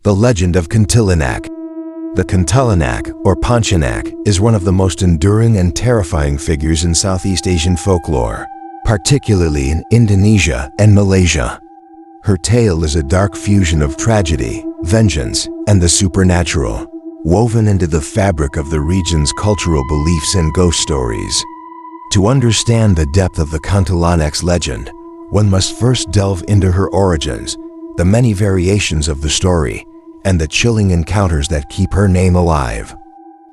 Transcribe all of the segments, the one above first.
The legend of Kuntilanak. The Kuntilanak, or Pontianak, is one of the most enduring and terrifying figures in Southeast Asian folklore, particularly in Indonesia and Malaysia. Her tale is a dark fusion of tragedy, vengeance, and the supernatural, woven into the fabric of the region's cultural beliefs and ghost stories. To understand the depth of the Kuntilanak's legend, one must first delve into her origins, the many variations of the story, and the chilling encounters that keep her name alive.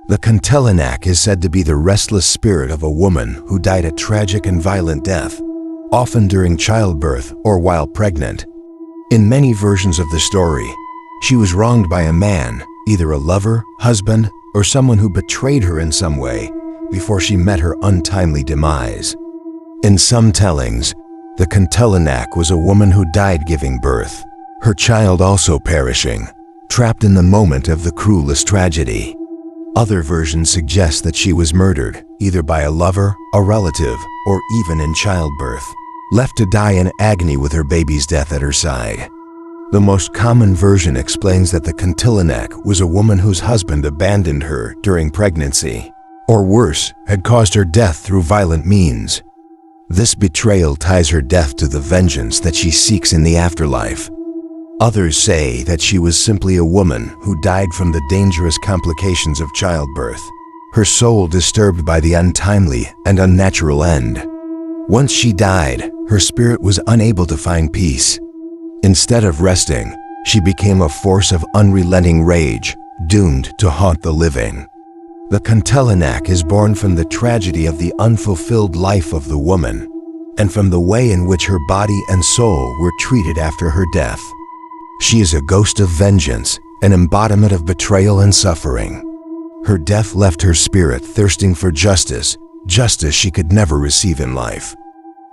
The Kuntilanak is said to be the restless spirit of a woman who died a tragic and violent death, often during childbirth or while pregnant. In many versions of the story, she was wronged by a man, either a lover, husband, or someone who betrayed her in some way before she met her untimely demise. In some tellings, the Kuntilanak was a woman who died giving birth, her child also perishing, trapped in the moment of the cruelest tragedy. Other versions suggest that she was murdered, either by a lover, a relative, or even in childbirth, left to die in agony with her baby's death at her side. The most common version explains that the Kuntilanak was a woman whose husband abandoned her during pregnancy, or worse, had caused her death through violent means. This betrayal ties her death to the vengeance that she seeks in the afterlife. Others say that she was simply a woman who died from the dangerous complications of childbirth, her soul disturbed by the untimely and unnatural end. Once she died, her spirit was unable to find peace. Instead of resting, she became a force of unrelenting rage, doomed to haunt the living. The Kuntilanak is born from the tragedy of the unfulfilled life of the woman, and from the way in which her body and soul were treated after her death. She is a ghost of vengeance, an embodiment of betrayal and suffering. Her death left her spirit thirsting for justice she could never receive in life.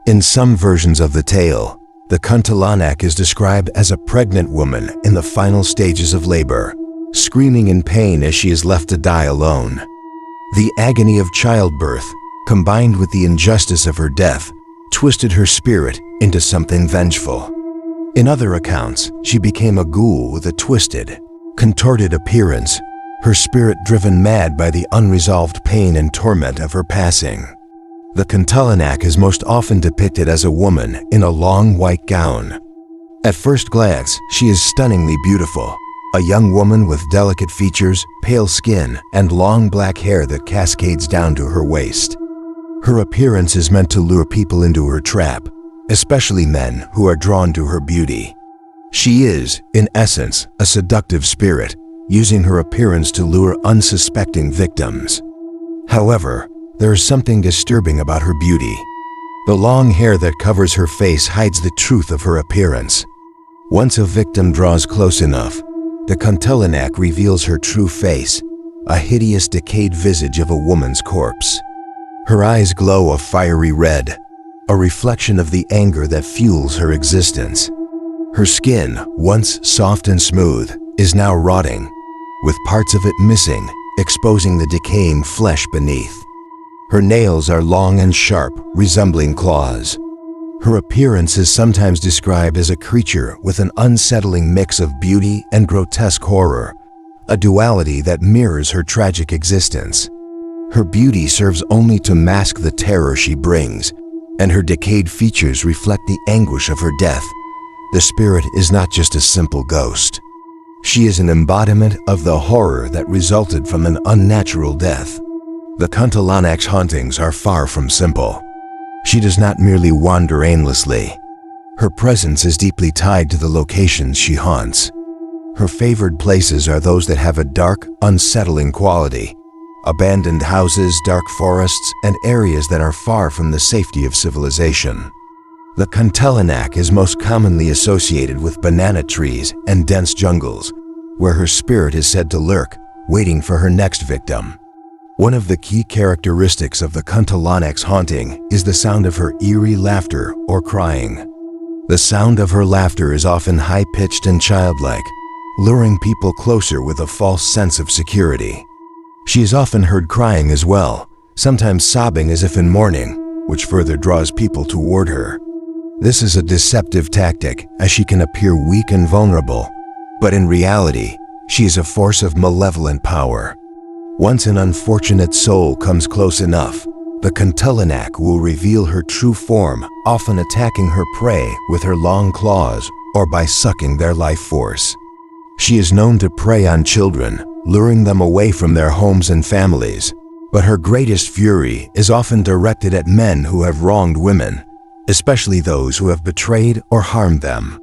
In some versions of the tale, the Kuntilanak is described as a pregnant woman in the final stages of labor, screaming in pain as she is left to die alone. The agony of childbirth, combined with the injustice of her death, twisted her spirit into something vengeful. In other accounts, she became a ghoul with a twisted, contorted appearance, her spirit driven mad by the unresolved pain and torment of her passing. The Kuntilanak is most often depicted as a woman in a long white gown. At first glance, she is stunningly beautiful, a young woman with delicate features, pale skin, and long black hair that cascades down to her waist. Her appearance is meant to lure people into her trap, especially men who are drawn to her beauty. She is, in essence, a seductive spirit, using her appearance to lure unsuspecting victims. However, there is something disturbing about her beauty. The long hair that covers her face hides the truth of her appearance. Once a victim draws close enough, the Kuntilanak reveals her true face, a hideous decayed visage of a woman's corpse. Her eyes glow a fiery red, a reflection of the anger that fuels her existence. Her skin, once soft and smooth, is now rotting, with parts of it missing, exposing the decaying flesh beneath. Her nails are long and sharp, resembling claws. Her appearance is sometimes described as a creature with an unsettling mix of beauty and grotesque horror, a duality that mirrors her tragic existence. Her beauty serves only to mask the terror she brings, and her decayed features reflect the anguish of her death. The spirit is not just a simple ghost. She is an embodiment of the horror that resulted from an unnatural death. The Kuntilanak's hauntings are far from simple. She does not merely wander aimlessly. Her presence is deeply tied to the locations she haunts. Her favored places are those that have a dark, unsettling quality: abandoned houses, dark forests, and areas that are far from the safety of civilization. The Kuntilanak is most commonly associated with banana trees and dense jungles, where her spirit is said to lurk, waiting for her next victim. One of the key characteristics of the Kuntilanak's haunting is the sound of her eerie laughter or crying. The sound of her laughter is often high-pitched and childlike, luring people closer with a false sense of security. She is often heard crying as well, sometimes sobbing as if in mourning, which further draws people toward her. This is a deceptive tactic, as she can appear weak and vulnerable, But in reality, she is a force of malevolent power. Once an unfortunate soul comes close enough, the Kuntilanak will reveal her true form, often attacking her prey with her long claws or by sucking their life force. She is known to prey on children, luring them away from their homes and families. But her greatest fury is often directed at men who have wronged women, especially those who have betrayed or harmed them.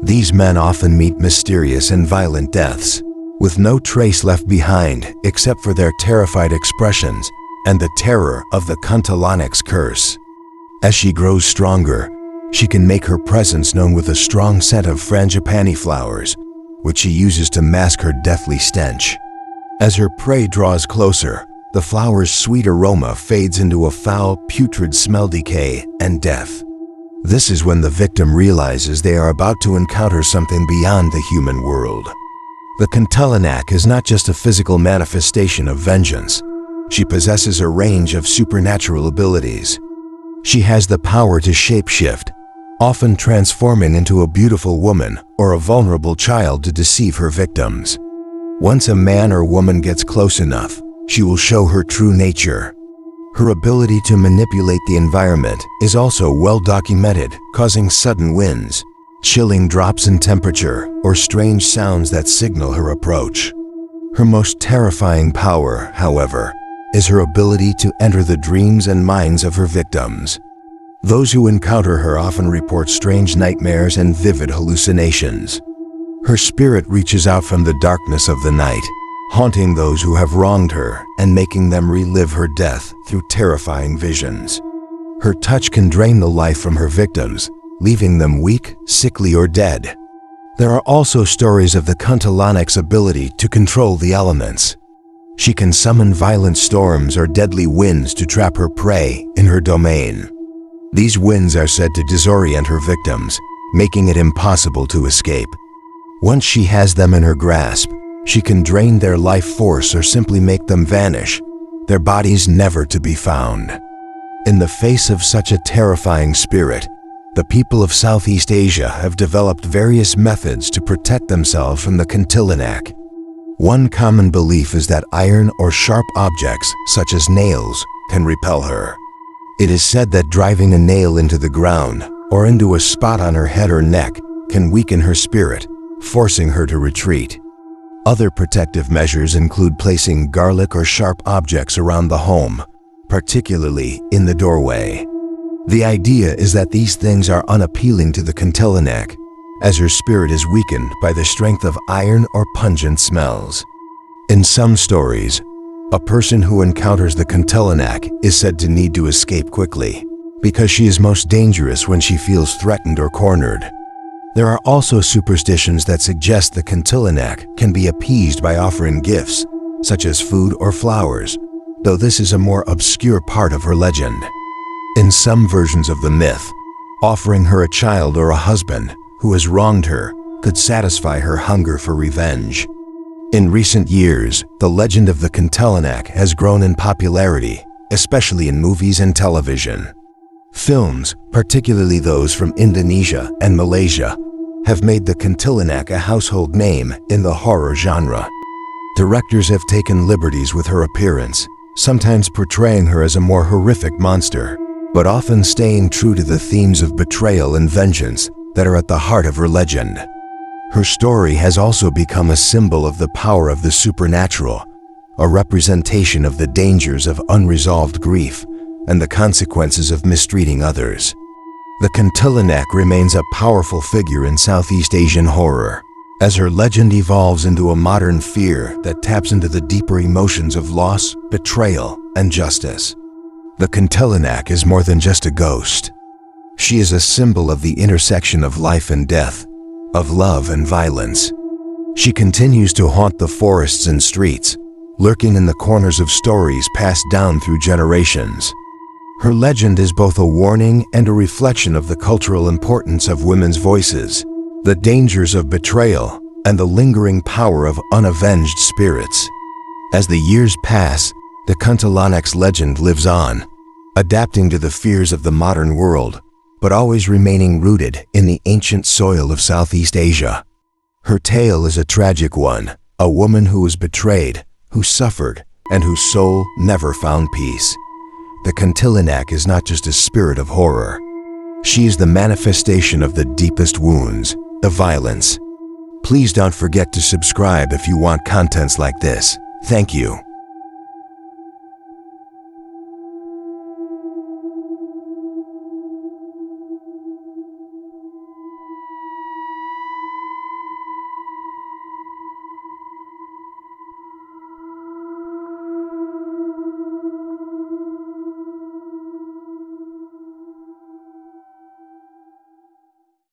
These men often meet mysterious and violent deaths, with no trace left behind except for their terrified expressions and the terror of the Kuntilanak's curse. As she grows stronger, she can make her presence known with a strong scent of frangipani flowers, which she uses to mask her deathly stench. As her prey draws closer, the flower's sweet aroma fades into a foul, putrid smell, decay, and death. This is when the victim realizes they are about to encounter something beyond the human world. The Kuntilanak is not just a physical manifestation of vengeance. She possesses a range of supernatural abilities. She has the power to shapeshift, often transforming into a beautiful woman or a vulnerable child to deceive her victims. Once a man or woman gets close enough, she will show her true nature. Her ability to manipulate the environment is also well documented, causing sudden winds, chilling drops in temperature, or strange sounds that signal her approach. Her most terrifying power, however, is her ability to enter the dreams and minds of her victims. Those who encounter her often report strange nightmares and vivid hallucinations. Her spirit reaches out from the darkness of the night, haunting those who have wronged her and making them relive her death through terrifying visions. Her touch can drain the life from her victims, leaving them weak, sickly, or dead. There are also stories of the Kuntilanak's ability to control the elements. She can summon violent storms or deadly winds to trap her prey in her domain. These winds are said to disorient her victims, making it impossible to escape. Once she has them in her grasp, she can drain their life force or simply make them vanish, their bodies never to be found. In the face of such a terrifying spirit, the people of Southeast Asia have developed various methods to protect themselves from the Kuntilanak. One common belief is that iron or sharp objects, such as nails, can repel her. It is said that driving a nail into the ground or into a spot on her head or neck can weaken her spirit, forcing her to retreat. Other protective measures include placing garlic or sharp objects around the home, particularly in the doorway. The idea is that these things are unappealing to the Kuntilanak, as her spirit is weakened by the strength of iron or pungent smells. In some stories, a person who encounters the Kuntilanak is said to need to escape quickly, because she is most dangerous when she feels threatened or cornered. There are also superstitions that suggest the Kuntilanak can be appeased by offering gifts, such as food or flowers, though this is a more obscure part of her legend. In some versions of the myth, offering her a child or a husband who has wronged her could satisfy her hunger for revenge. In recent years, the legend of the Kuntilanak has grown in popularity, especially in movies and television. Films, particularly those from Indonesia and Malaysia, have made the Kuntilanak a household name in the horror genre. Directors have taken liberties with her appearance, sometimes portraying her as a more horrific monster, but often staying true to the themes of betrayal and vengeance that are at the heart of her legend. Her story has also become a symbol of the power of the supernatural, a representation of the dangers of unresolved grief and the consequences of mistreating others. The Kuntilanak remains a powerful figure in Southeast Asian horror, as her legend evolves into a modern fear that taps into the deeper emotions of loss, betrayal, and justice. The Kuntilanak is more than just a ghost. She is a symbol of the intersection of life and death, of love and violence. She continues to haunt the forests and streets, lurking in the corners of stories passed down through generations. Her legend is both a warning and a reflection of the cultural importance of women's voices, the dangers of betrayal, and the lingering power of unavenged spirits. As the years pass, the Kuntilanak's legend lives on, adapting to the fears of the modern world, but always remaining rooted in the ancient soil of Southeast Asia. Her tale is a tragic one, a woman who was betrayed, who suffered, and whose soul never found peace. The Kuntilanak is not just a spirit of horror. She is the manifestation of the deepest wounds, the violence. Please don't forget to subscribe if you want contents like this. Thank you.